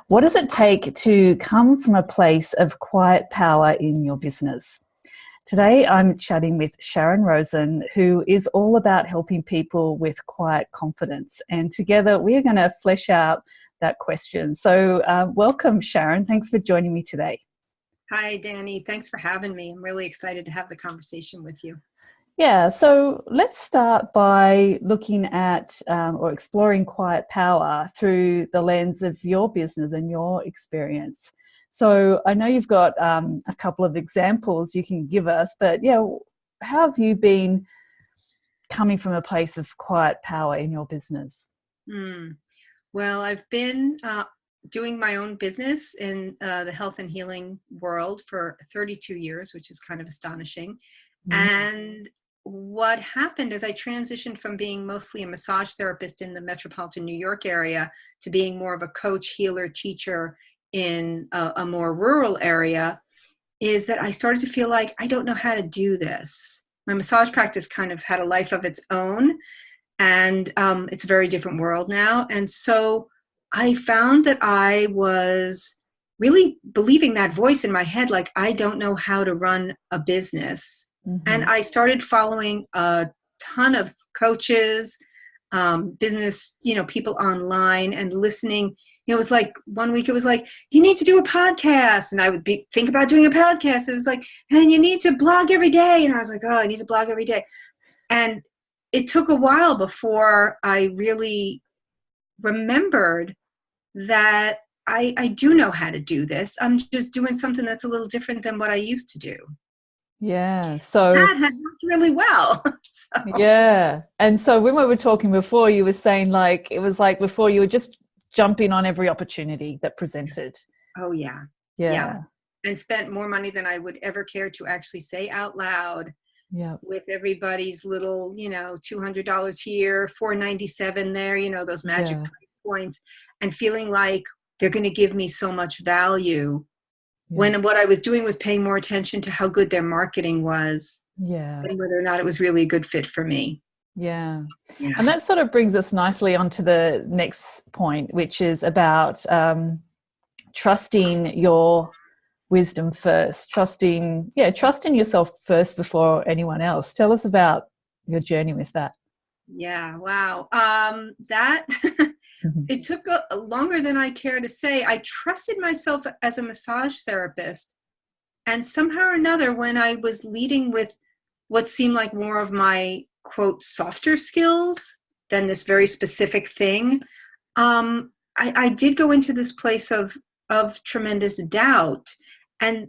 What does it take to come from a place of quiet power in your business? Today, I'm chatting with Sharon Rosen, who is all about helping people with quiet confidence. And together, we are going to flesh out that question. So welcome, Sharon. Thanks for joining me today. Hi, Danny. Thanks for having me. I'm really excited to have the conversation with you. Yeah, so let's start by looking at or exploring quiet power through the lens of your business and your experience. So I know you've got a couple of examples you can give us, but yeah, how have you been coming from a place of quiet power in your business? Well, I've been doing my own business in the health and healing world for 32 years, which is kind of astonishing. And what happened is I transitioned from being mostly a massage therapist in the metropolitan New York area to being more of a coach, healer, teacher in a more rural area, is that I started to feel like I don't know how to do this. My massage practice kind of had a life of its own, and it's a very different world now. And so I found that I was really believing that voice in my head, like, I don't know how to run a business. And I started following a ton of coaches, business, people online, and listening. It was like one week it was like, you need to do a podcast. And I would think about doing a podcast. It was like, and you need to blog every day. And I was like, oh, I need to blog every day. And it took a while before I really remembered that I do know how to do this. I'm just doing something that's a little different than what I used to do. Yeah, so that had worked really well. Yeah. And so when we were talking before, you were saying like it was like before you were just jumping on every opportunity that presented. Oh, yeah. Yeah. And spent more money than I would ever care to actually say out loud. Yeah. With everybody's little, $200 here, $497 there, those magic price points, and feeling like they're going to give me so much value. When what I was doing was paying more attention to how good their marketing was, and whether or not it was really a good fit for me. Yeah. And that sort of brings us nicely onto the next point, which is about trusting your wisdom first, trusting yourself first before anyone else. Tell us about your journey with that. Yeah. Wow. That it took longer than I care to say. I trusted myself as a massage therapist, and somehow or another, when I was leading with what seemed like more of my quote softer skills than this very specific thing, I did go into this place of tremendous doubt. And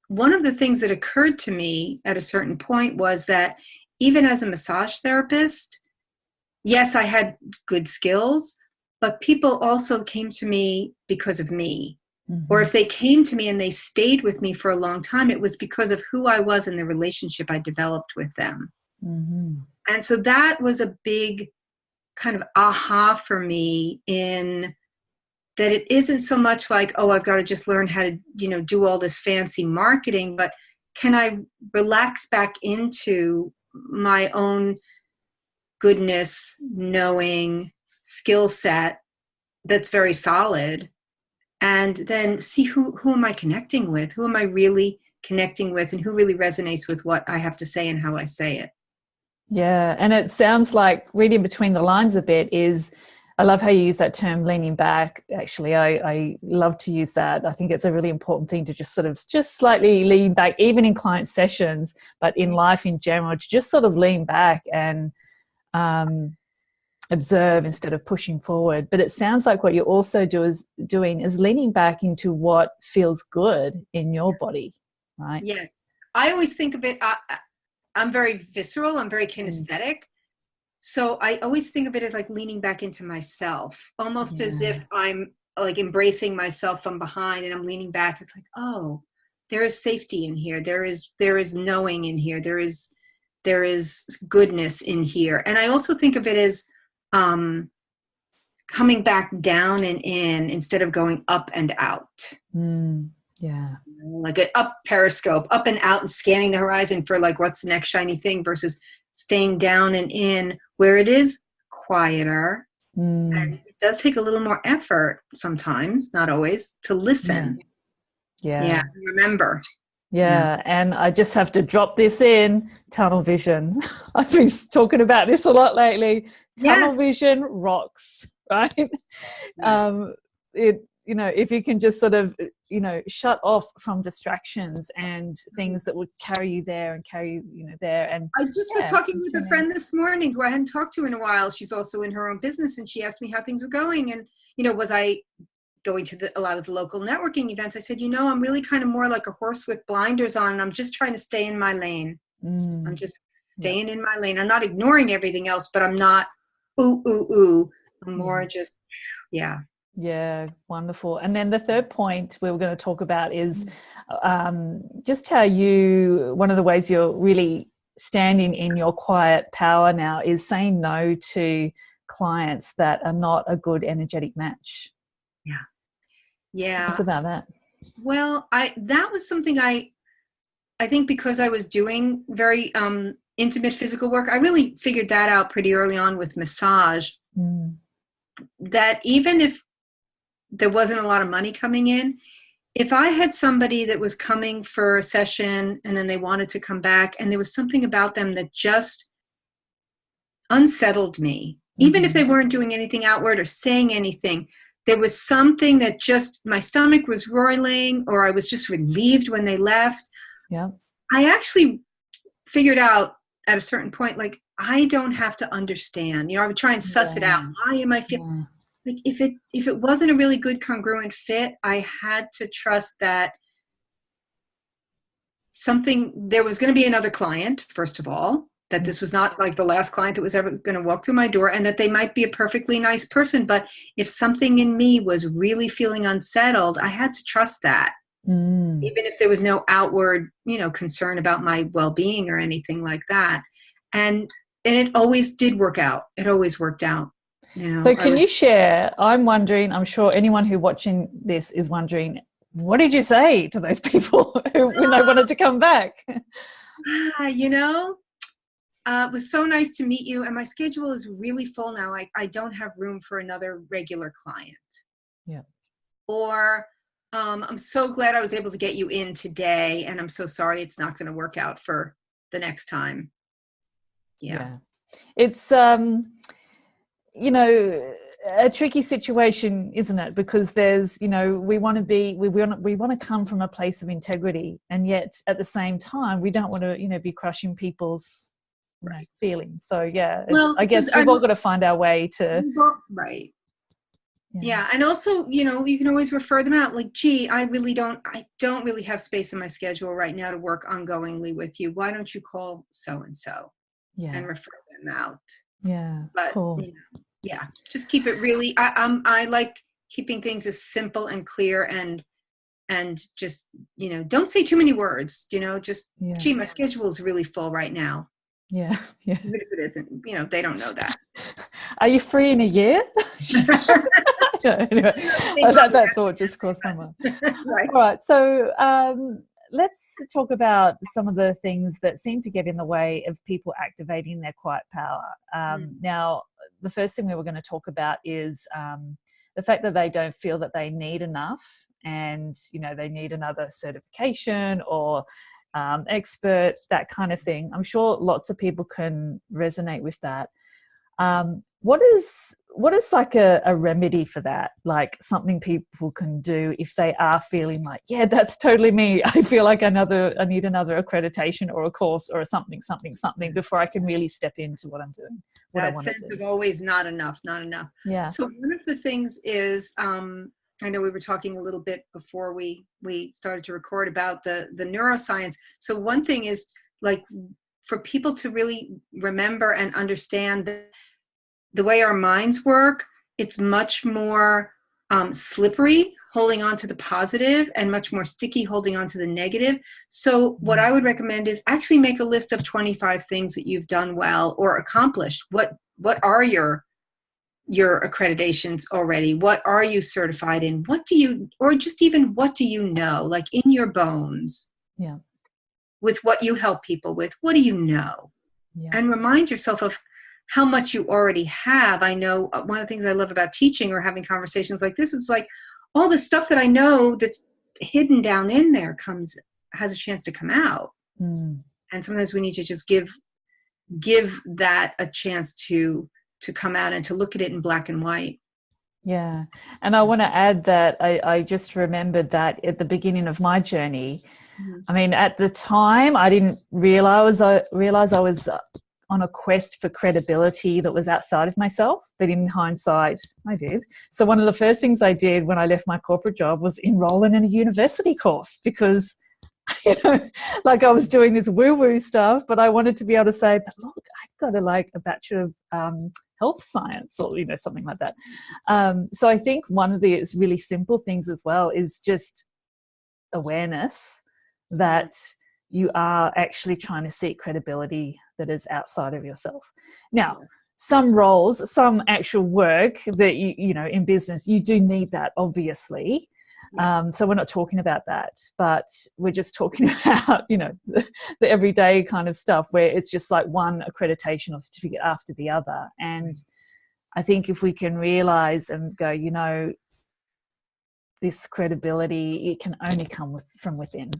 one of the things that occurred to me at a certain point was that even as a massage therapist, yes, I had good skills, but people also came to me because of me. Or if they came to me and they stayed with me for a long time, it was because of who I was and the relationship I developed with them. And so that was a big kind of aha for me, in that it isn't so much like, oh, I've got to just learn how to, do all this fancy marketing, but can I relax back into my own goodness, knowing, skill set that's very solid, and then see who am I connecting with? Who am I really connecting with, and who really resonates with what I have to say and how I say it? Yeah. And it sounds like reading between the lines a bit is, I love how you use that term, leaning back. Actually, I love to use that. I think it's a really important thing to just slightly lean back, even in client sessions, but in life in general, to just sort of lean back and observe instead of pushing forward. But it sounds like what you also doing is leaning back into what feels good in your body, right? Yes. I always think of it, I'm very visceral, I'm very kinesthetic. So I always think of it as like leaning back into myself, almost as if I'm like embracing myself from behind, and I'm leaning back. It's like, oh, there is safety in here. There is knowing in here. There is goodness in here. And I also think of it as coming back down and in instead of going up and out. Yeah. Like an up periscope, up and out, and scanning the horizon for like, what's the next shiny thing, versus staying down and in where it is quieter and it does take a little more effort sometimes, not always, to listen. Yeah. Remember. Yeah, and I just have to drop this in, tunnel vision. I've been talking about this a lot lately. Tunnel vision rocks, right? Yes. If you can just sort of, shut off from distractions and things that would carry you there and carry you, there. And I just was talking with a friend this morning who I hadn't talked to in a while. She's also in her own business, and she asked me how things were going. And, was I going to a lot of the local networking events? I said, I'm really kind of more like a horse with blinders on, and I'm just trying to stay in my lane. I'm just staying in my lane. I'm not ignoring everything else, but I'm not ooh. I'm more just, Yeah, wonderful. And then the third point we were going to talk about is just how one of the ways you're really standing in your quiet power now is saying no to clients that are not a good energetic match. Yeah. Tell us about that. Well, that was something I think because I was doing very intimate physical work, I really figured that out pretty early on with massage. That even if there wasn't a lot of money coming in, if I had somebody that was coming for a session and then they wanted to come back and there was something about them that just unsettled me, even if they weren't doing anything outward or saying anything, there was something that just, my stomach was roiling, or I was just relieved when they left. Yeah. I actually figured out at a certain point, like, I don't have to understand. I would try and suss it out. Why am I feeling like, if it wasn't a really good congruent fit, I had to trust that there was going to be another client, first of all, that this was not like the last client that was ever going to walk through my door, and that they might be a perfectly nice person. But if something in me was really feeling unsettled, I had to trust that. Even if there was no outward, concern about my well-being or anything like that. And it always did work out. It always worked out. So can you share, I'm wondering, I'm sure anyone who watching this is wondering, what did you say to those people when they wanted to come back? It was so nice to meet you. And my schedule is really full now. I don't have room for another regular client. Yeah. Or I'm so glad I was able to get you in today. And I'm so sorry it's not going to work out for the next time. Yeah. It's, a tricky situation, isn't it? Because there's, we want to come from a place of integrity, and yet at the same time, we don't want to, be crushing people's feelings. So I guess we've all got to find our way to. Right. Yeah. And also, you can always refer them out. Like, gee, I don't really have space in my schedule right now to work ongoingly with you. Why don't you call so-and-so and refer them out? Yeah. But, cool. Just keep it really, I like keeping things as simple and clear and just, don't say too many words, gee, my schedule is really full right now. Yeah. Even if it isn't, they don't know that. Are you free in a year? Anyway, that thought just crossed my mind. Right. All right. So let's talk about some of the things that seem to get in the way of people activating their quiet power. Now, the first thing we were going to talk about is the fact that they don't feel that they need enough, and they need another certification or expert, that kind of thing. I'm sure lots of people can resonate with that. What is like a remedy for that? Like something people can do if they are feeling like, yeah, that's totally me. I feel like I need another accreditation or a course or something before I can really step into what I'm doing. That sense of always not enough. Yeah. So one of the things is, I know we were talking a little bit before we started to record about the neuroscience. So one thing is, like, for people to really remember and understand that the way our minds work, it's much more slippery holding on to the positive and much more sticky holding on to the negative. So what I would recommend is actually make a list of 25 things that you've done well or accomplished. What are your accreditations already? What are you certified in? What do you know, like in your bones? Yeah. With what you help people with, what do you know? Yeah. And remind yourself of how much you already have. I know one of the things I love about teaching or having conversations like this is like all the stuff that I know that's hidden down in there has a chance to come out. And sometimes we need to just give that a chance to come out and to look at it in black and white. Yeah. And I want to add that I just remembered that at the beginning of my journey, I mean, at the time, I didn't realize I was on a quest for credibility that was outside of myself. But in hindsight, I did. So one of the first things I did when I left my corporate job was enroll in a university course because, you know, like I was doing this woo-woo stuff, but I wanted to be able to say, but look, I've got a Bachelor of Health Science or, you know, something like that. So I think one of the really simple things as well is just awareness that you are actually trying to seek credibility that is outside of yourself. Now, some roles, some actual work that you know, in business, you do need that, obviously. Yes. So we're not talking about that, but we're just talking about, you know, the everyday kind of stuff where it's just like one accreditation or certificate after the other. And I think if we can realize and go, you know, this credibility, it can only come from within.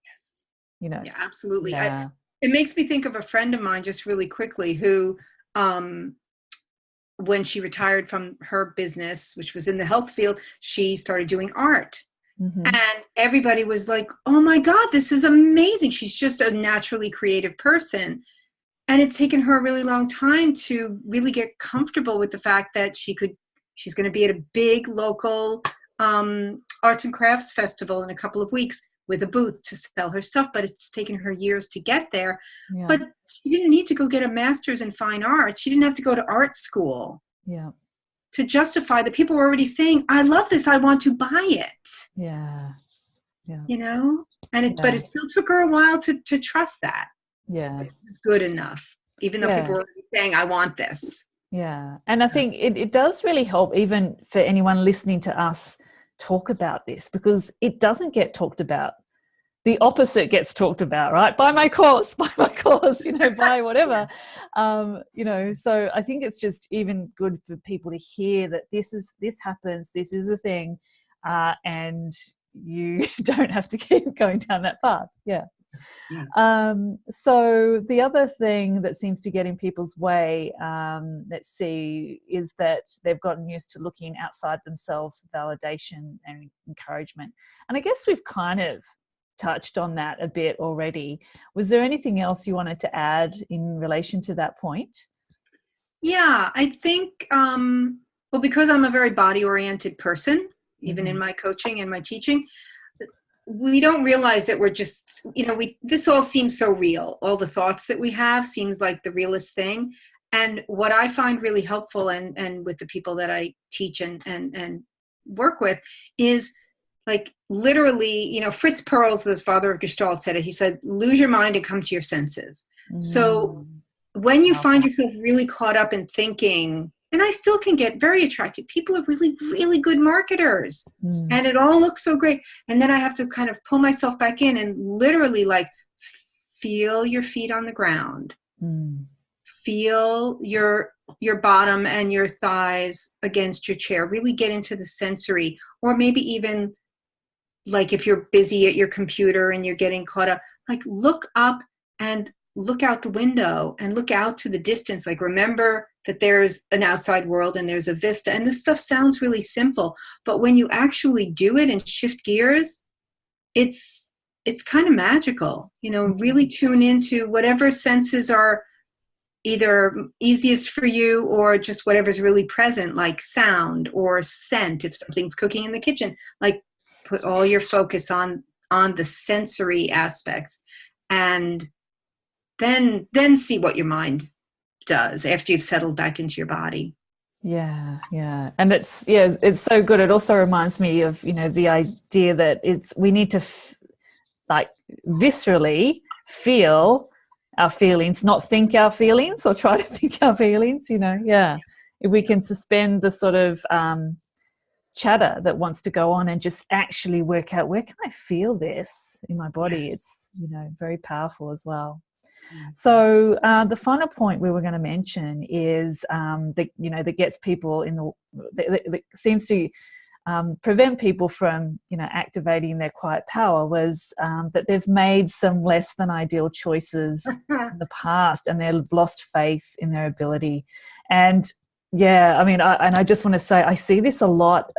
Yes. You know. Yeah, absolutely. Yeah. It makes me think of a friend of mine just really quickly who, when she retired from her business, which was in the health field, she started doing art. And everybody was like, oh my God, this is amazing. She's just a naturally creative person. And it's taken her a really long time to really get comfortable with the fact that she's going to be at a big local arts and crafts festival in a couple of weeks with a booth to sell her stuff. But it's taken her years to get there. Yeah. But she didn't need to go get a master's in fine arts. She didn't have to go to art school. Yeah. To justify that people were already saying, I love this, I want to buy it. Yeah. Yeah. You know? And but it still took her a while to trust that. Yeah. It's good enough. Even though people were already saying, I want this. Yeah. And I think it does really help even for anyone listening to us talk about this, because it doesn't get talked about. The opposite gets talked about, right? Buy my course, you know, buy whatever. You know, so I think it's just even good for people to hear that this happens, this is a thing, and you don't have to keep going down that path. Yeah. So the other thing that seems to get in people's way, let's see, is that they've gotten used to looking outside themselves for validation and encouragement. And I guess we've kind of touched on that a bit already. Was there anything else you wanted to add in relation to that point? Yeah, I think, well, because I'm a very body-oriented person, even in my coaching and my teaching, we don't realize that we're just, you know, this all seems so real. All the thoughts that we have seems like the realest thing. And what I find really helpful and with the people that I teach and work with is, like, literally, you know, Fritz Perls, the father of Gestalt, said it. He said, lose your mind and come to your senses. So when you find yourself really caught up in thinking, and I still can get very attracted. People are really, really good marketers. And it all looks so great. And then I have to kind of pull myself back in and literally, like, feel your feet on the ground. Feel your bottom and your thighs against your chair. Really get into the sensory, or maybe even, like, if you're busy at your computer and you're getting caught up, like, look up and look out the window and look out to the distance. Like, remember that there's an outside world and there's a vista. And this stuff sounds really simple, but when you actually do it and shift gears, it's kind of magical. You know, really tune into whatever senses are either easiest for you or just whatever's really present, like sound or scent if something's cooking in the kitchen. Like, put all your focus on the sensory aspects, and then see what your mind does after you've settled back into your body. Yeah. And it's so good. It also reminds me of, you know, the idea that we need to like viscerally feel our feelings, not think our feelings or try to think our feelings, you know. Yeah. If we can suspend the sort of chatter that wants to go on and just actually work out, where can I feel this in my body? It's, you know, very powerful as well. So the final point we were going to mention is that gets people that seems to prevent people from activating their quiet power was that they've made some less than ideal choices in the past, and they've lost faith in their ability. And yeah, I mean, I just want to say I see this a lot,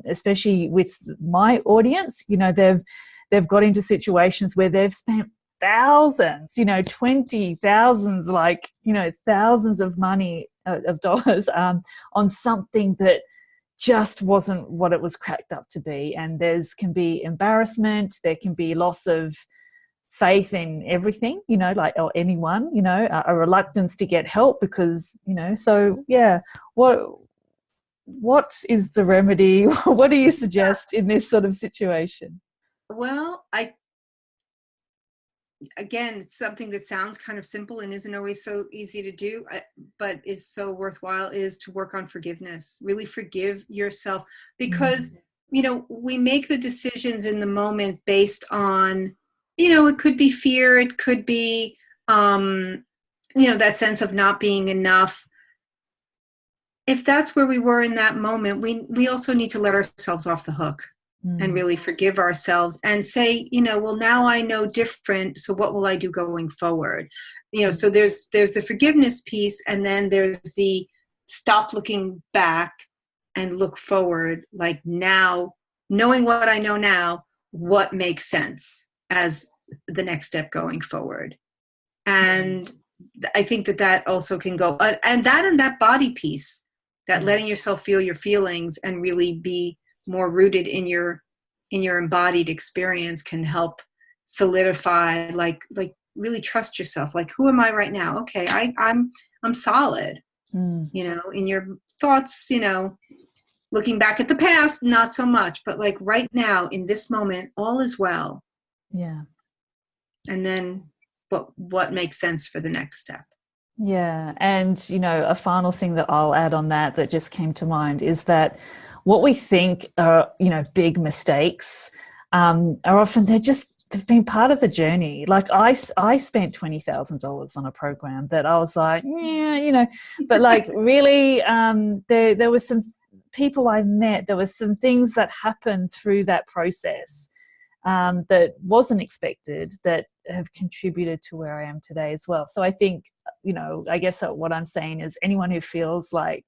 especially with my audience. They've got into situations where they've spent thousands, 20,000s, thousands of money of dollars on something that just wasn't what it was cracked up to be. And can be embarrassment, there can be loss of faith in everything, or anyone, a reluctance to get help because, so yeah, what is the remedy? What do you suggest in this sort of situation? Well, again, it's something that sounds kind of simple and isn't always so easy to do, but is so worthwhile, is to work on forgiveness. Really forgive yourself, because, we make the decisions in the moment based on, it could be fear, it could be, that sense of not being enough. If that's where we were in that moment, we also need to let ourselves off the hook. And really forgive ourselves and say, well, now I know different, so what will I do going forward? So there's the forgiveness piece, and then there's the stop looking back and look forward. Like, now, knowing what I know now, what makes sense as the next step going forward? And I think that also can go, and that body piece, that letting yourself feel your feelings and really be more rooted in your embodied experience, can help solidify, like really trust yourself. Like, who am I right now? Okay, I'm solid. In your thoughts, looking back at the past, not so much, but like right now in this moment, all is well. Yeah. And then what makes sense for the next step? Yeah. And a final thing that I'll add on that just came to mind is that what we think are, big mistakes are often, they've been part of the journey. Like I spent $20,000 on a program that I was like, yeah, but like really there were some people I met, there were some things that happened through that process that wasn't expected, that have contributed to where I am today as well. So I think, I guess what I'm saying is, anyone who feels like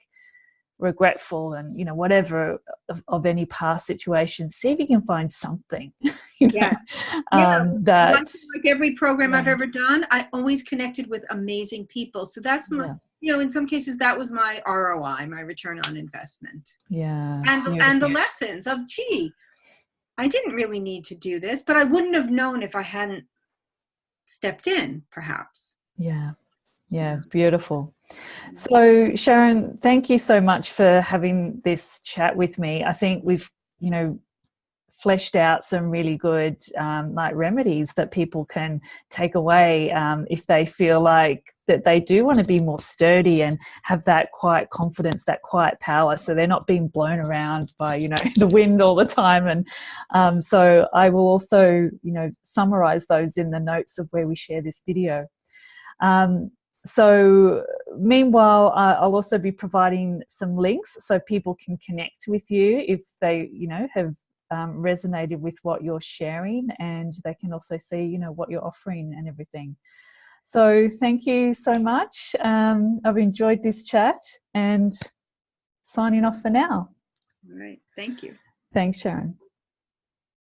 regretful and whatever of any past situation, see if you can find something yes that, like every program I've ever done, I always connected with amazing people. So that's my in some cases that was my ROI, my return on investment. And the lessons of, I didn't really need to do this, but I wouldn't have known if I hadn't stepped in, perhaps. Yeah, beautiful. So Sharon, thank you so much for having this chat with me. I think we've, fleshed out some really good remedies that people can take away if they feel like that they do want to be more sturdy and have that quiet confidence, that quiet power, so they're not being blown around by the wind all the time. And so I will also summarize those in the notes of where we share this video. So meanwhile, I'll also be providing some links so people can connect with you if they, have resonated with what you're sharing, and they can also see, what you're offering and everything. So thank you so much. I've enjoyed this chat, and signing off for now. All right. Thank you. Thanks, Sharon.